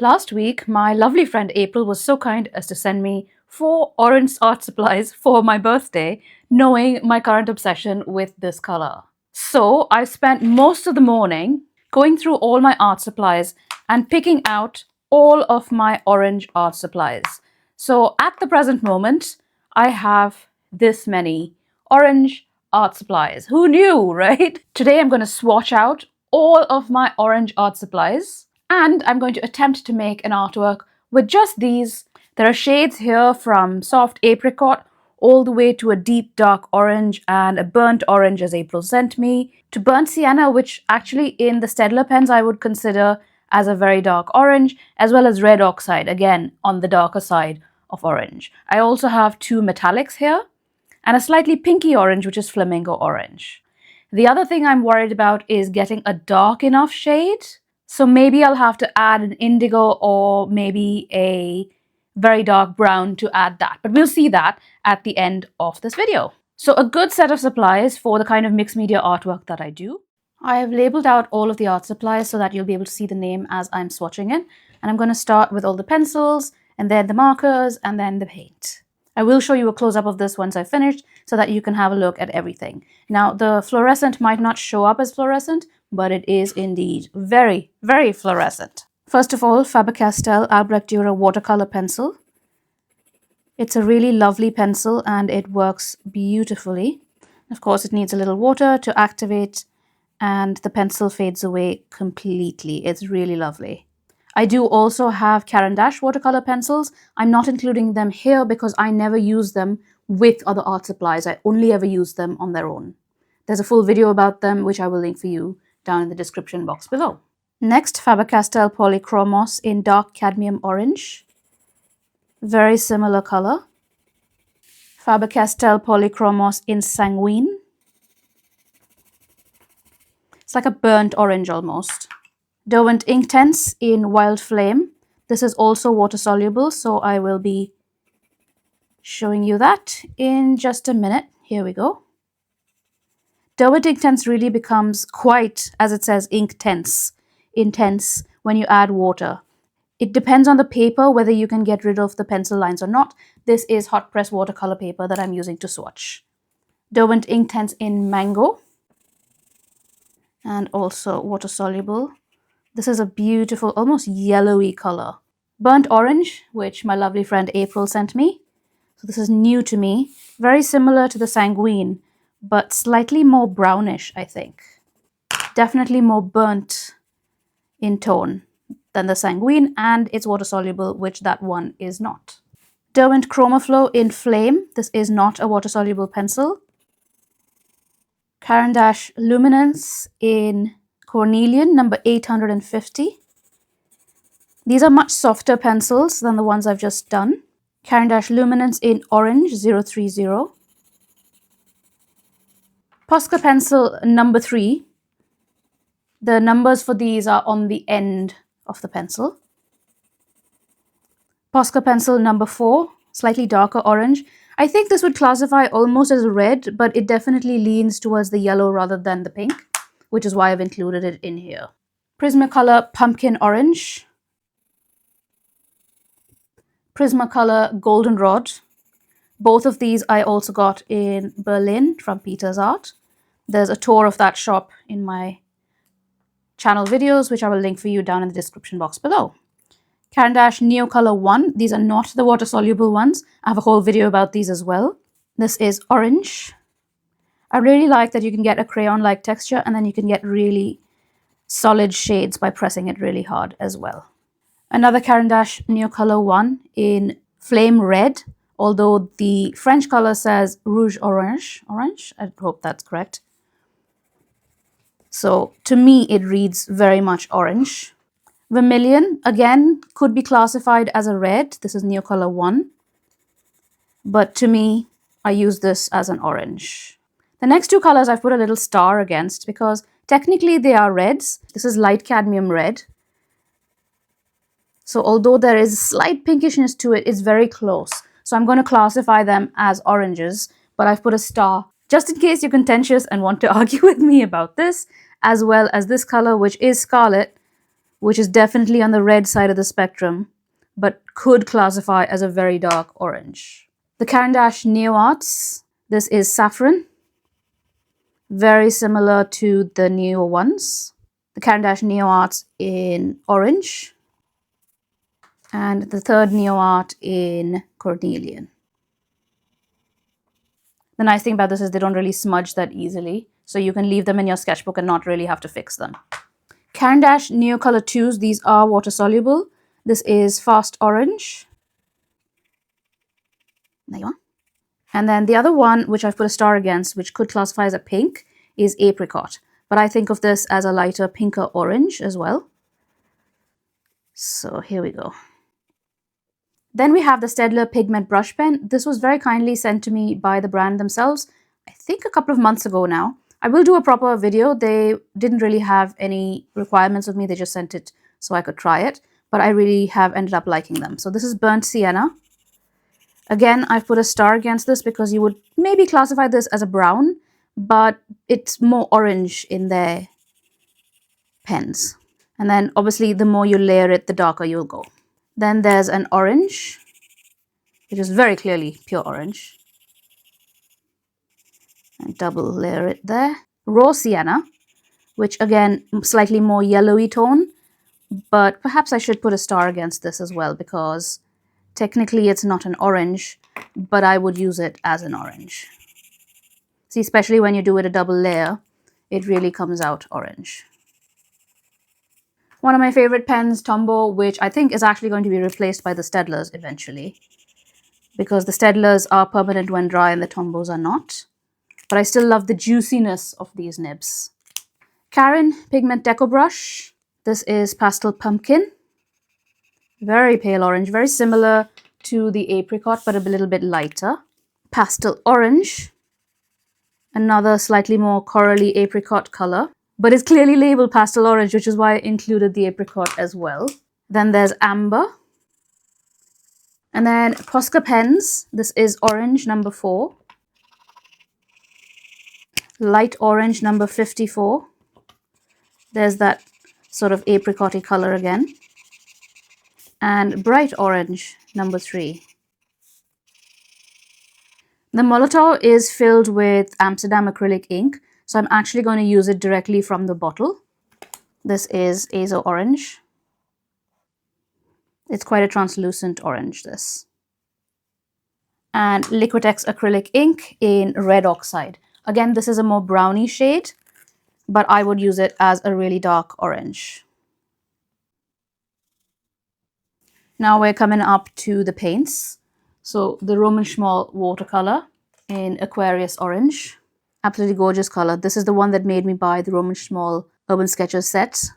Last week, my lovely friend April was so kind as to send me 4 orange art supplies for my birthday, knowing my current obsession with this color. So I spent most of the morning going through all my art supplies and picking out all of my orange art supplies. So at the present moment, I have this many orange art supplies. Who knew, right? Today I'm going to swatch out all of my orange art supplies, and I'm going to attempt to make an artwork with just these. There are shades here from soft apricot all the way to a deep dark orange and a burnt orange as April sent me, to burnt sienna, which actually in the Staedtler pens I would consider as a very dark orange, as well as red oxide, again on the darker side of orange. I also have 2 metallics here and a slightly pinky orange, which is flamingo orange. The other thing I'm worried about is getting a dark enough shade. So maybe I'll have to add an indigo or maybe a very dark brown to add that. But we'll see that at the end of this video. So a good set of supplies for the kind of mixed media artwork that I do. I have labeled out all of the art supplies so that you'll be able to see the name as I'm swatching it. And I'm going to start with all the pencils, and then the markers, and then the paint. I will show you a close-up of this once I've finished so that you can have a look at everything. Now, the fluorescent might not show up as fluorescent, but it is indeed very, very fluorescent. First of all, Faber-Castell Albrecht Dürer watercolor pencil. It's a really lovely pencil and it works beautifully. Of course, it needs a little water to activate and the pencil fades away completely. It's really lovely. I do also have Caran watercolor pencils. I'm not including them here because I never use them with other art supplies. I only ever use them on their own. There's a full video about them, which I will link for you down in the description box below. Next, Faber-Castell Polychromos in dark cadmium orange. Very similar color. Faber-Castell Polychromos in Sanguine. It's like a burnt orange almost. Derwent Inktense in Wild Flame. This is also water soluble, so I will be showing you that in just a minute. Here we go. Derwent Inktense really becomes quite, as it says, Inktense, intense when you add water. It depends on the paper whether you can get rid of the pencil lines or not. This is hot press watercolor paper that I'm using to swatch. Derwent Inktense in Mango and also water soluble. This is a beautiful, almost yellowy color. Burnt orange, which my lovely friend April sent me. So this is new to me. Very similar to the Sanguine, but slightly more brownish, I think. Definitely more burnt in tone than the Sanguine, and it's water soluble, which that one is not. Derwent Chromaflow in Flame. This is not a water soluble pencil. Caran Luminance in Cornelian, number 850. These are much softer pencils than the ones I've just done. Caran Luminance in Orange 030. Posca pencil number 3. The numbers for these are on the end of the pencil. Posca pencil number 4, slightly darker orange. I think this would classify almost as red, but it definitely leans towards the yellow rather than the pink, which is why I've included it in here. Prismacolor Pumpkin Orange. Prismacolor Goldenrod. Both of these I also got in Berlin from Peter's Art. There's a tour of that shop in my channel videos, which I will link for you down in the description box below. Caran Neocolor 1. These are not the water-soluble ones. I have a whole video about these as well. This is orange. I really like that you can get a crayon-like texture and then you can get really solid shades by pressing it really hard as well. Another Caran Neocolor 1 in Flame Red, although the French color says Rouge Orange. I hope that's correct. So to me, it reads very much orange. Vermilion, again, could be classified as a red. This is Neocolor 1. But to me, I use this as an orange. The next 2 colors I've put a little star against because technically they are reds. This is light cadmium red. So although there is slight pinkishness to it, it's very close. So I'm going to classify them as oranges, but I've put a star just in case you're contentious and want to argue with me about this, as well as this color, which is scarlet, which is definitely on the red side of the spectrum, but could classify as a very dark orange. The Caran Neo Arts, this is saffron, very similar to the newer ones. The Caran Neo Arts in orange, and the third Neo Art in Cornelian. The nice thing about this is they don't really smudge that easily, so you can leave them in your sketchbook and not really have to fix them. Caran Neo Color 2s, these are water soluble. This is Fast Orange. There you are. And then the other one, which I've put a star against, which could classify as a pink, is Apricot. But I think of this as a lighter pinker orange as well. So here we go. Then we have the Staedtler Pigment Brush Pen. This was very kindly sent to me by the brand themselves, I think a couple of months ago now. I will do a proper video. They didn't really have any requirements of me. They just sent it so I could try it. But I really have ended up liking them. So this is Burnt Sienna. Again, I've put a star against this because you would maybe classify this as a brown, but it's more orange in their pens. And then obviously the more you layer it, the darker you'll go. Then there's an orange, which is very clearly pure orange. And double layer it there. Raw Sienna, which again, slightly more yellowy tone, but perhaps I should put a star against this as well because technically it's not an orange, but I would use it as an orange. See, especially when you do it a double layer, it really comes out orange. One of my favorite pens, Tombow, which I think is actually going to be replaced by the Staedtlers eventually, because the Staedtlers are permanent when dry and the Tombows are not. But I still love the juiciness of these nibs. Caran Pigment Deco Brush. This is Pastel Pumpkin. Very pale orange, very similar to the Apricot, but a little bit lighter. Pastel Orange. Another slightly more corally apricot color, but it's clearly labeled Pastel Orange, which is why I included the apricot as well. Then there's Amber. And then Posca pens. This is Orange number 4. Light Orange number 54. There's that sort of apricot-y color again. And Bright Orange number 3. The Molotow is filled with Amsterdam acrylic ink, so I'm actually going to use it directly from the bottle. This is Azo Orange. It's quite a translucent orange, this. And Liquitex acrylic ink in Red Oxide. Again, this is a more browny shade, but I would use it as a really dark orange. Now we're coming up to the paints. So the Roman Schmoll watercolor in Aquarius Orange. Absolutely gorgeous color. This is the one that made me buy the Roman Schmoll Urban Sketchers sets.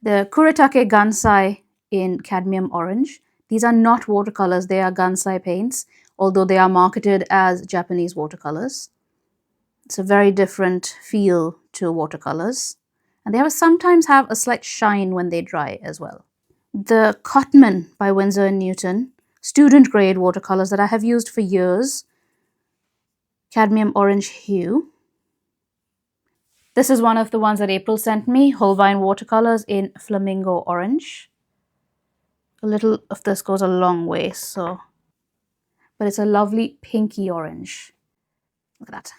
The Kuretake Gansai in Cadmium Orange. These are not watercolors, they are Gansai paints, although they are marketed as Japanese watercolors. It's a very different feel to watercolors. And they sometimes have a slight shine when they dry as well. The Cotman by Winsor & Newton, student grade watercolors that I have used for years. Cadmium Orange Hue. This is one of the ones that April sent me, Holbein watercolors in Flamingo Orange. A little of this goes a long way, but it's a lovely pinky orange. Look at that.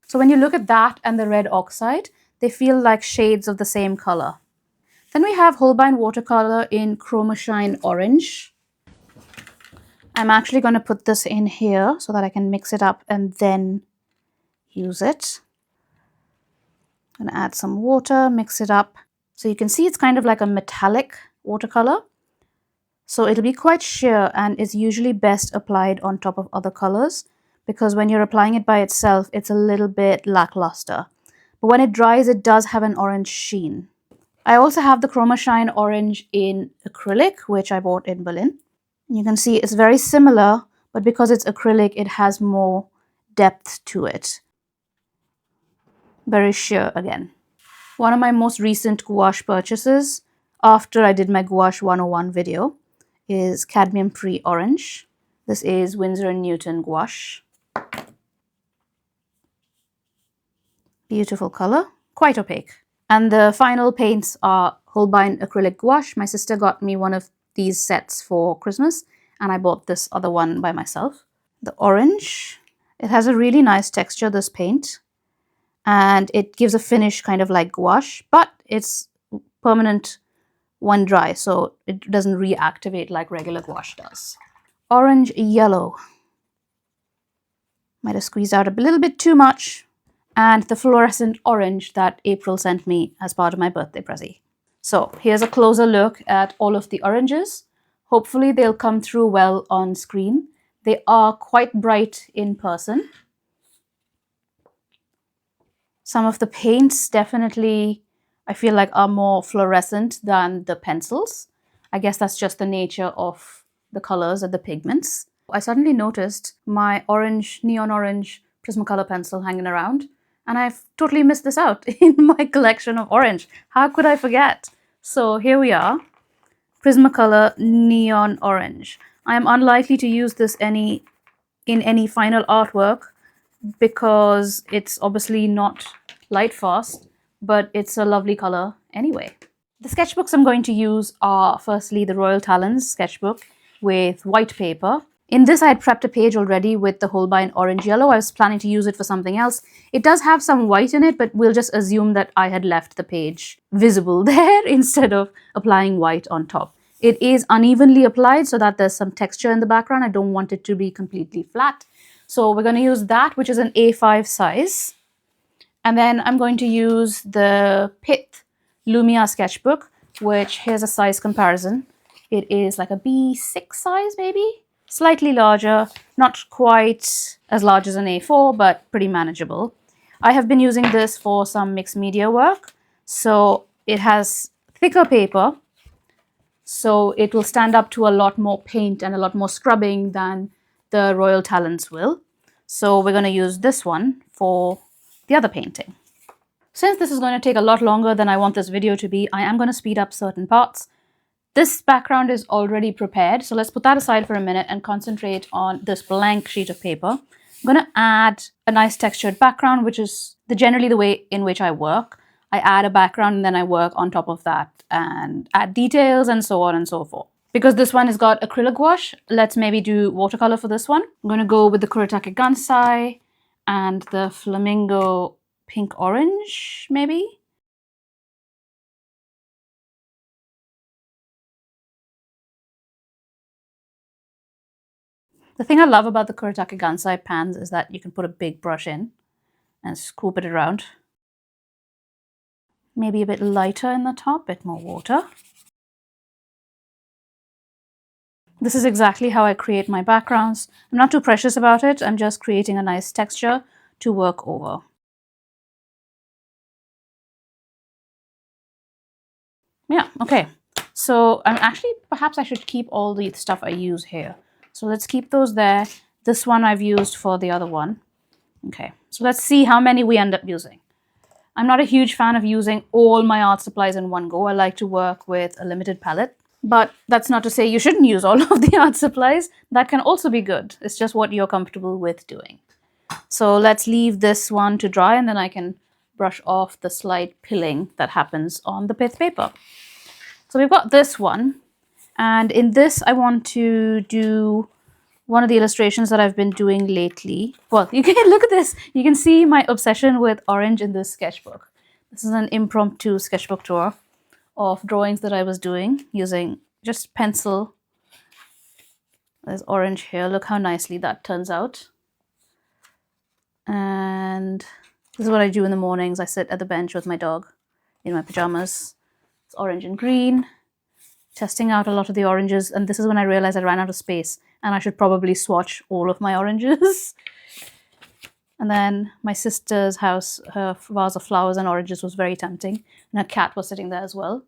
So when you look at that and the Red Oxide, they feel like shades of the same color. Then we have Holbein watercolor in Chromashine Orange. I'm actually going to put this in here so that I can mix it up and then use it. I'm going to add some water, mix it up. So you can see it's kind of like a metallic watercolor. So it'll be quite sheer and is usually best applied on top of other colors because when you're applying it by itself, it's a little bit lackluster. But when it dries, it does have an orange sheen. I also have the Chromashine Orange in acrylic, which I bought in Berlin. You can see it's very similar, but because it's acrylic, it has more depth to it. Very sheer again. One of my most recent gouache purchases, after I did my Gouache 101 video, is Cadmium Free Orange. This is Winsor & Newton gouache. Beautiful color, quite opaque. And the final paints are Holbein acrylic gouache. My sister got me one of these sets for Christmas, and I bought this other one by myself. The orange, it has a really nice texture, this paint, and it gives a finish kind of like gouache, but it's permanent when dry, so it doesn't reactivate like regular gouache does. Orange yellow. Might have squeezed out a little bit too much. And the fluorescent orange that April sent me as part of my birthday present. So here's a closer look at all of the oranges. Hopefully they'll come through well on screen. They are quite bright in person. Some of the paints definitely, I feel like, are more fluorescent than the pencils. I guess that's just the nature of the colors and the pigments. I suddenly noticed my orange, neon orange Prismacolor pencil hanging around, and I've totally missed this out in my collection of orange. How could I forget? So here we are, Prismacolor Neon Orange. I am unlikely to use this in any final artwork because it's obviously not light fast, but it's a lovely color anyway. The sketchbooks I'm going to use are firstly the Royal Talens sketchbook with white paper. In this, I had prepped a page already with the Holbein Orange Yellow. I was planning to use it for something else. It does have some white in it, but we'll just assume that I had left the page visible there instead of applying white on top. It is unevenly applied so that there's some texture in the background. I don't want it to be completely flat. So we're going to use that, which is an A5 size. And then I'm going to use the Pith Lumia sketchbook, which here's a size comparison. It is like a B6 size maybe? Slightly larger, not quite as large as an A4, but pretty manageable. I have been using this for some mixed media work. So it has thicker paper, so it will stand up to a lot more paint and a lot more scrubbing than the Royal Talens will. So we're going to use this one for the other painting. Since this is going to take a lot longer than I want this video to be, I am going to speed up certain parts. This background is already prepared, so let's put that aside for a minute and concentrate on this blank sheet of paper. I'm going to add a nice textured background, which is generally the way in which I work. I add a background and then I work on top of that and add details and so on and so forth. Because this one has got acrylic gouache, let's maybe do watercolor for this one. I'm going to go with the Kuretake Gansai and the Flamingo Pink Orange, maybe. The thing I love about the Kuretake Gansai pans is that you can put a big brush in and scoop it around. Maybe a bit lighter in the top, a bit more water. This is exactly how I create my backgrounds. I'm not too precious about it. I'm just creating a nice texture to work over. Yeah, okay. So perhaps I should keep all the stuff I use here. So let's keep those there. This one I've used for the other one. Okay, so let's see how many we end up using. I'm not a huge fan of using all my art supplies in one go. I like to work with a limited palette. But that's not to say you shouldn't use all of the art supplies. That can also be good. It's just what you're comfortable with doing. So let's leave this one to dry and then I can brush off the slight pilling that happens on the pith paper. So we've got this one. And in this, I want to do one of the illustrations that I've been doing lately. Well, you can look at this. You can see my obsession with orange in this sketchbook. This is an impromptu sketchbook tour of drawings that I was doing using just pencil. There's orange here. Look how nicely that turns out. And this is what I do in the mornings. I sit at the bench with my dog in my pajamas. It's orange and green. Testing out a lot of the oranges, and this is when I realized I ran out of space and I should probably swatch all of my oranges. And then my sister's house, her vase of flowers and oranges was very tempting, and her cat was sitting there as well.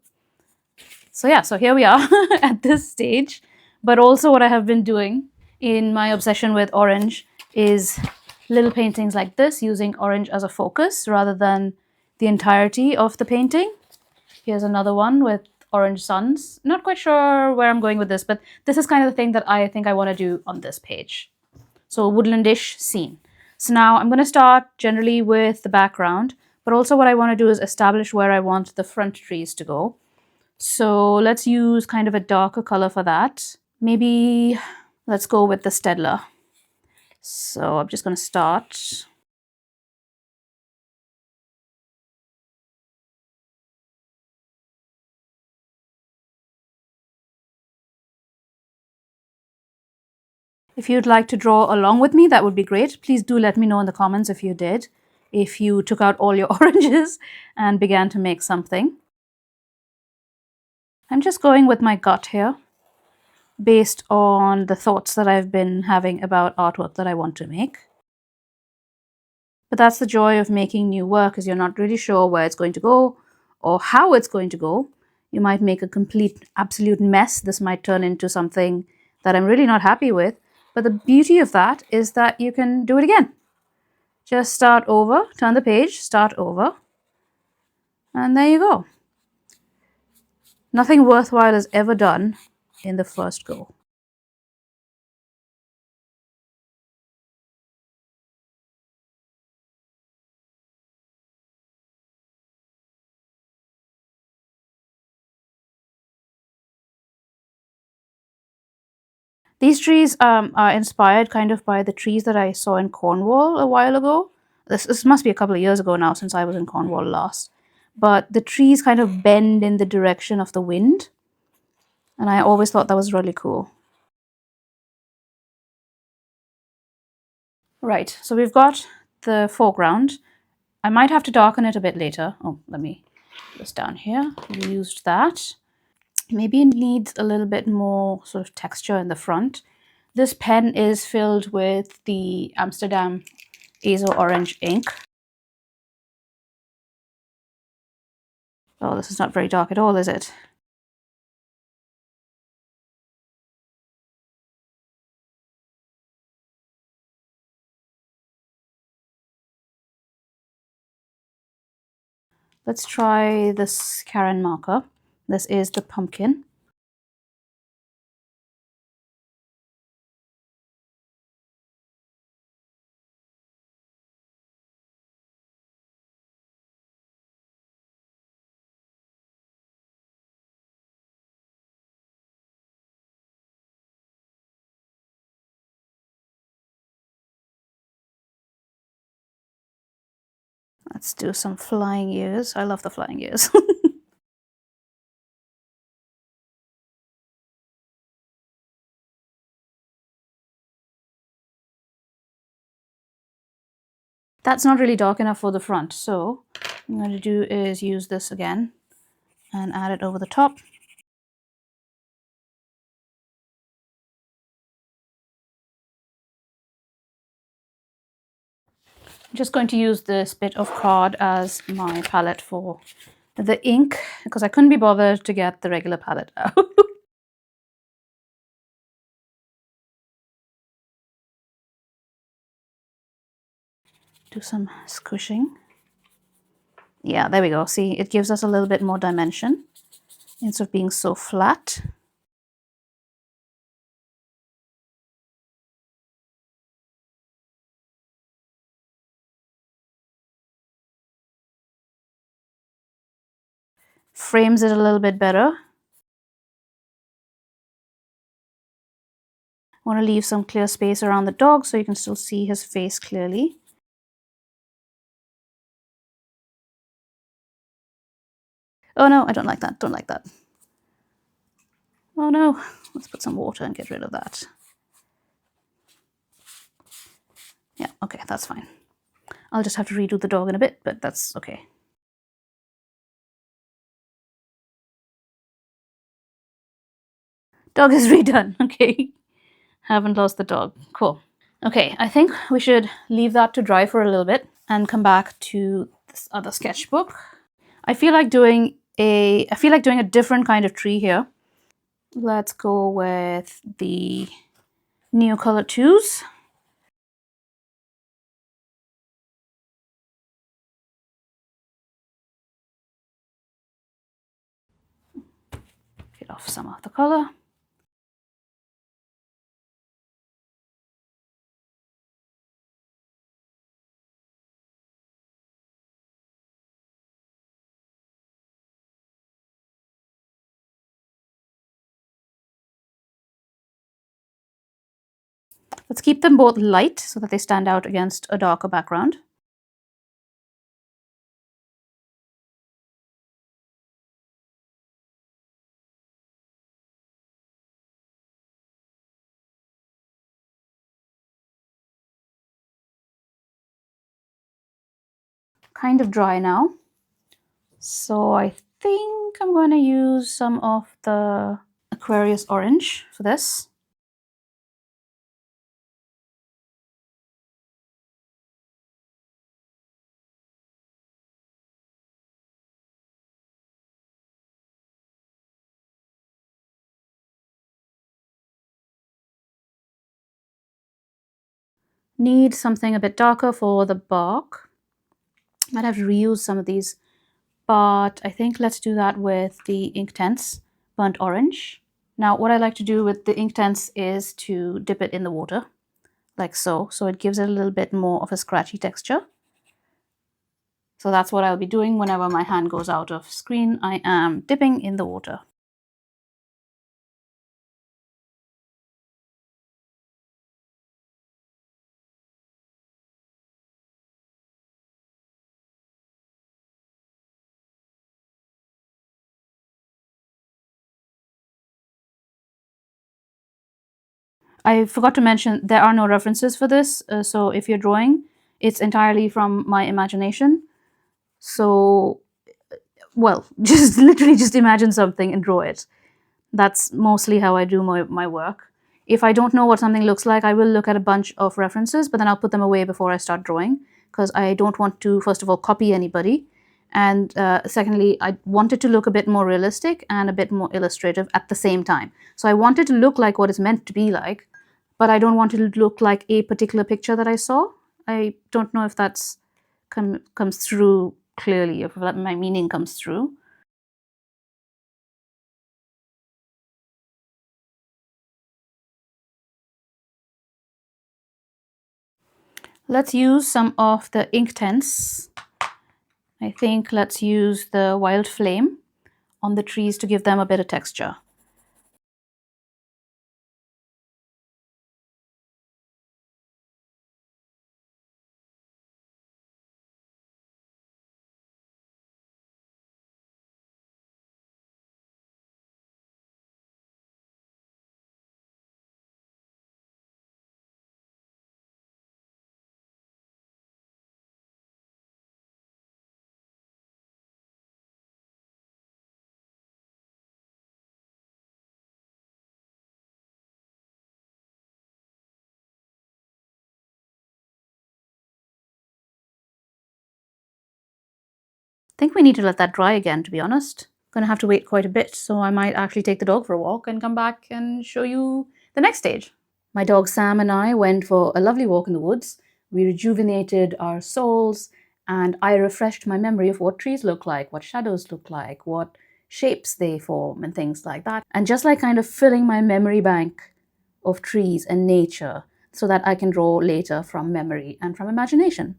So yeah, so here we are at this stage. But also what I have been doing in my obsession with orange is little paintings like this, using orange as a focus rather than the entirety of the painting. Here's another one with orange suns. Not quite sure where I'm going with this, but this is kind of the thing that I think I want to do on this page. So a woodlandish scene. So now I'm going to start generally with the background, but also what I want to do is establish where I want the front trees to go. So let's use kind of a darker color for that. Maybe let's go with the Stedler. So I'm just going to start. If you'd like to draw along with me, that would be great. Please do let me know in the comments if you did, if you took out all your oranges and began to make something. I'm just going with my gut here, based on the thoughts that I've been having about artwork that I want to make. But that's the joy of making new work, is you're not really sure where it's going to go or how it's going to go. You might make a complete, absolute mess. This might turn into something that I'm really not happy with. But the beauty of that is that you can do it again. Just start over, turn the page, start over, and there you go. Nothing worthwhile is ever done in the first go. These trees are inspired kind of by the trees that I saw in Cornwall a while ago. This must be a couple of years ago now, since I was in Cornwall last. But the trees kind of bend in the direction of the wind. And I always thought that was really cool. Right, so we've got the foreground. I might have to darken it a bit later. Oh, let me put this down here. We used that. Maybe it needs a little bit more sort of texture in the front. This pen is filled with the Amsterdam Azo Orange ink. Oh, this is not very dark at all, is it? Let's try this Caran marker. This is the pumpkin. Let's do some flying ears. I love the flying ears. That's not really dark enough for the front, so what I'm going to do is use this again and add it over the top. I'm just going to use this bit of card as my palette for the ink, because I couldn't be bothered to get the regular palette out. Do some squishing. Yeah, there we go. See, it gives us a little bit more dimension instead of being so flat. Frames it a little bit better. I want to leave some clear space around the dog so you can still see his face clearly. Oh no, I don't like that, don't like that. Oh no, let's put some water and get rid of that. Yeah, okay, that's fine. I'll just have to redo the dog in a bit, but that's okay. Dog is redone, okay. Haven't lost the dog, cool. Okay, I think we should leave that to dry for a little bit and come back to this other sketchbook. I feel like doing a different kind of tree here. Let's go with the Neocolor 2s. Get off some of the color. Let's keep them both light so that they stand out against a darker background. Kind of dry now. So I think I'm going to use some of the Aquarius Orange for this. Need something a bit darker for the bark. Might have to reuse some of these, but I think let's do that with the Inktense Burnt Orange. Now, what I like to do with the Inktense is to dip it in the water, like so. So it gives it a little bit more of a scratchy texture. So that's what I'll be doing whenever my hand goes out of screen. I am dipping in the water. I forgot to mention there are no references for this. So if you're drawing, it's entirely from my imagination. So, well, just literally just imagine something and draw it. That's mostly how I do my work. If I don't know what something looks like, I will look at a bunch of references, but then I'll put them away before I start drawing because I don't want to, first of all, copy anybody. And secondly, I want it to look a bit more realistic and a bit more illustrative at the same time. So I want it to look like what it's meant to be like, but I don't want it to look like a particular picture that I saw. I don't know if that's comes through clearly, if my meaning comes through. Let's use some of the Inktense. I think let's use the Wild Flame on the trees to give them a bit of texture. I think we need to let that dry again, to be honest. Gonna have to wait quite a bit, so I might actually take the dog for a walk and come back and show you the next stage. My dog Sam and I went for a lovely walk in the woods. We rejuvenated our souls, and I refreshed my memory of what trees look like, what shadows look like, what shapes they form, and things like that. And just like kind of filling my memory bank of trees and nature so that I can draw later from memory and from imagination.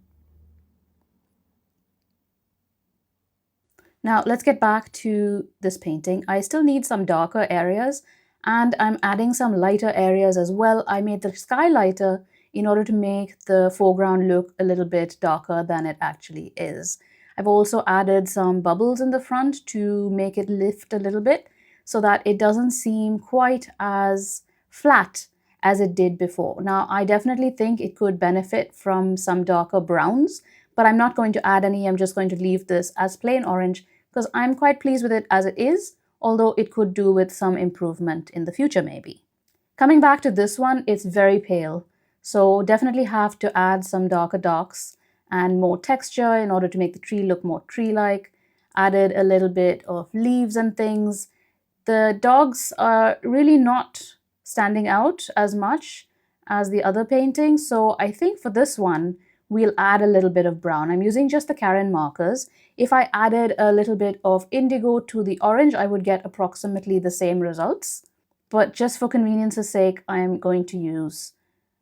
Now let's get back to this painting. I still need some darker areas and I'm adding some lighter areas as well. I made the sky lighter in order to make the foreground look a little bit darker than it actually is. I've also added some bubbles in the front to make it lift a little bit so that it doesn't seem quite as flat as it did before. Now, I definitely think it could benefit from some darker browns, but I'm not going to add any. I'm just going to leave this as plain orange because I'm quite pleased with it as it is, although it could do with some improvement in the future maybe. Coming back to this one, it's very pale, so definitely have to add some darker darks and more texture in order to make the tree look more tree-like. Added a little bit of leaves and things. The dogs are really not standing out as much as the other paintings, so I think for this one, we'll add a little bit of brown. I'm using just the Caran markers. If I added a little bit of indigo to the orange, I would get approximately the same results. But just for convenience's sake, I'm going to use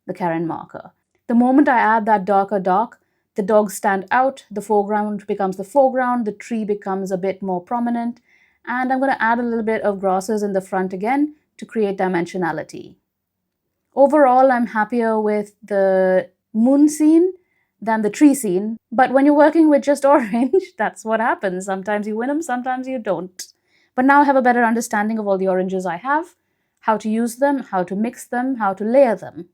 the Caran marker. The moment I add that darker dark, the dogs stand out, the foreground becomes the foreground, the tree becomes a bit more prominent, and I'm going to add a little bit of grasses in the front again to create dimensionality. Overall, I'm happier with the moon scene than the tree scene. But when you're working with just orange, that's what happens. Sometimes you win them, sometimes you don't. But now I have a better understanding of all the oranges I have, how to use them, how to mix them, how to layer them.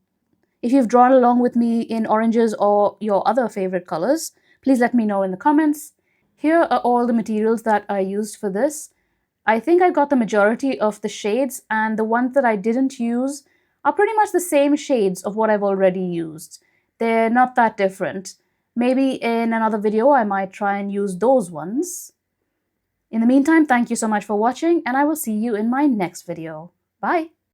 If you've drawn along with me in oranges or your other favorite colors, please let me know in the comments. Here are all the materials that I used for this. I think I got the majority of the shades, and the ones that I didn't use are pretty much the same shades of what I've already used. They're not that different. Maybe in another video I might try and use those ones. In the meantime, thank you so much for watching, and I will see you in my next video. Bye!